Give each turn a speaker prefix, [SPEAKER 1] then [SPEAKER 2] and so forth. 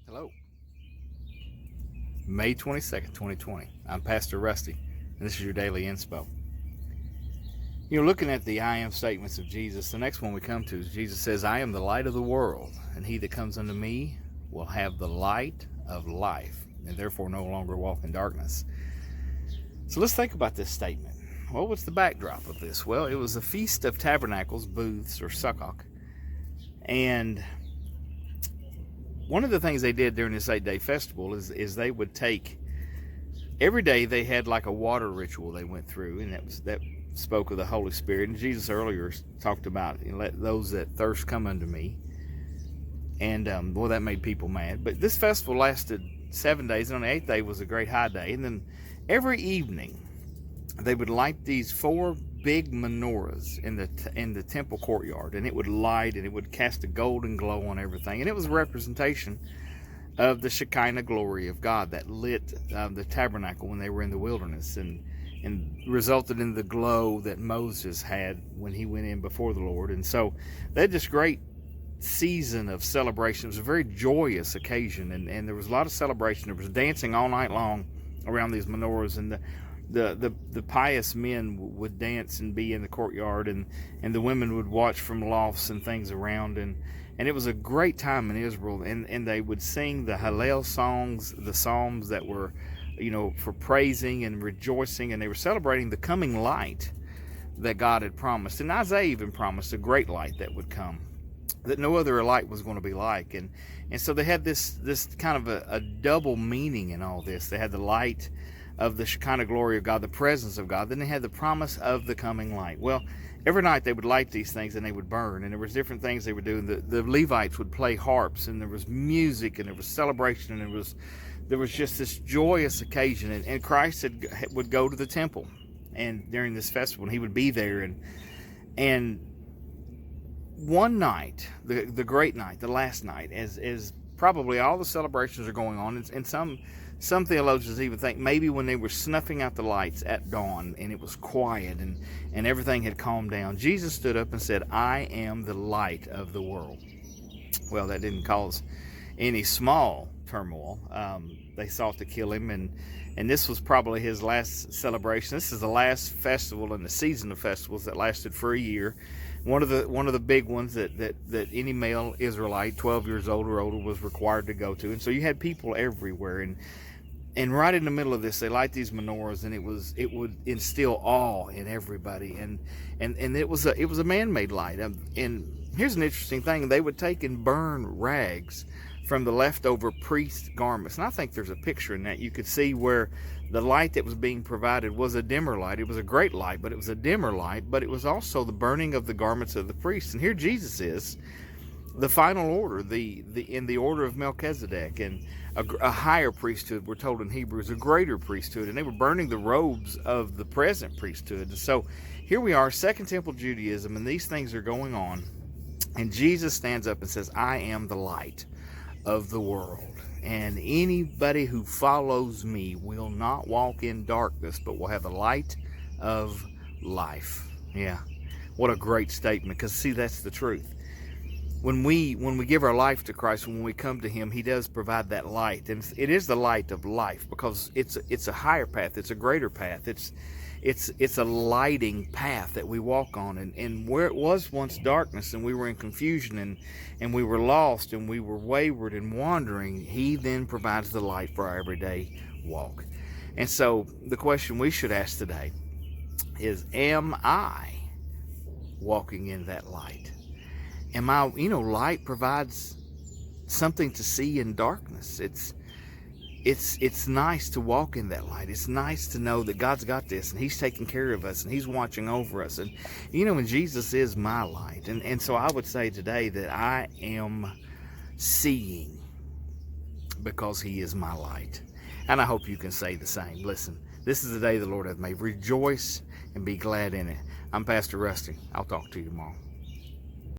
[SPEAKER 1] Hello. May 22nd, 2020. I'm Pastor Rusty, and this is your daily inspo. Looking at the I am statements of Jesus, the next one we come to is Jesus says, I am the light of the world, and he that comes unto me will have the light of life, and therefore no longer walk in darkness. So let's think about this statement. Well, what's the backdrop of this? Well, it was the Feast of Tabernacles, Booths, or Sukkot, and one of the things they did during this 8-day festival is they would take, every day they had like a water ritual they went through, and that spoke of the Holy Spirit. And Jesus earlier talked about, let those that thirst come unto me. And that made people mad. But this festival lasted 7 days, and on the 8th day was a great high day. And then every evening they would light these 4 big menorahs in the temple courtyard, and it would light and it would cast a golden glow on everything, and it was a representation of the Shekinah glory of God that lit the tabernacle when they were in the wilderness, and resulted in the glow that Moses had when he went in before the Lord. And so they had this great season of celebration. It was a very joyous occasion, and there was a lot of celebration. There was dancing all night long around these menorahs, and the pious men would dance and be in the courtyard, and the women would watch from lofts and things around, and it was a great time in Israel, and they would sing the Hallel songs, the psalms that were, for praising and rejoicing, and they were celebrating the coming light that God had promised. And Isaiah even promised a great light that would come, that no other light was going to be like. And so they had this kind of a double meaning in all this. They had the light of the Shekinah glory of God, the presence of God. Then they had the promise of the coming light. Well, every night they would light these things and they would burn, and there was different things they would do. The Levites would play harps, and there was music, and there was celebration, and there was just this joyous occasion. And Christ would go to the temple, and during this festival, and he would be there, and one night, the great night, the last night, as probably all the celebrations are going on, and some theologians even think maybe when they were snuffing out the lights at dawn and it was quiet and everything had calmed down, Jesus stood up and said, I am the light of the world. Well, that didn't cause any small turmoil. They sought to kill him, and this was probably his last celebration. This is the last festival in the season of festivals that lasted for a year. One of the big ones that any male Israelite 12 years old or older was required to go to. And so you had people everywhere, and right in the middle of this, they light these menorahs, and it would instill awe in everybody, and it was a man-made light. And here's an interesting thing: they would take and burn rags from the leftover priest garments. And I think there's a picture in that. You could see where the light that was being provided was a dimmer light. It was a great light, but it was a dimmer light, but it was also the burning of the garments of the priests. And here Jesus is, the final order, in the order of Melchizedek, and a higher priesthood, we're told in Hebrews, a greater priesthood, and they were burning the robes of the present priesthood. And so here we are, Second Temple Judaism, and these things are going on, and Jesus stands up and says, I am the light of the world, and anybody who follows me will not walk in darkness, but will have the light of life. Yeah, what a great statement, because see, that's the truth. When we give our life to Christ, when we come to him, he does provide that light, and it is the light of life, because it's a higher path, it's a greater path, it's a lighting path that we walk on, and where it was once darkness and we were in confusion and we were lost and we were wayward and wandering, he then provides the light for our everyday walk. And so the question we should ask today is, am I walking in that light? Am I, light provides something to see in darkness. It's nice to walk in that light. It's nice to know that God's got this, and he's taking care of us, and he's watching over us. And, and Jesus is my light. And so I would say today that I am seeing because he is my light. And I hope you can say the same. Listen, this is the day the Lord hath made. Rejoice and be glad in it. I'm Pastor Rusty. I'll talk to you tomorrow.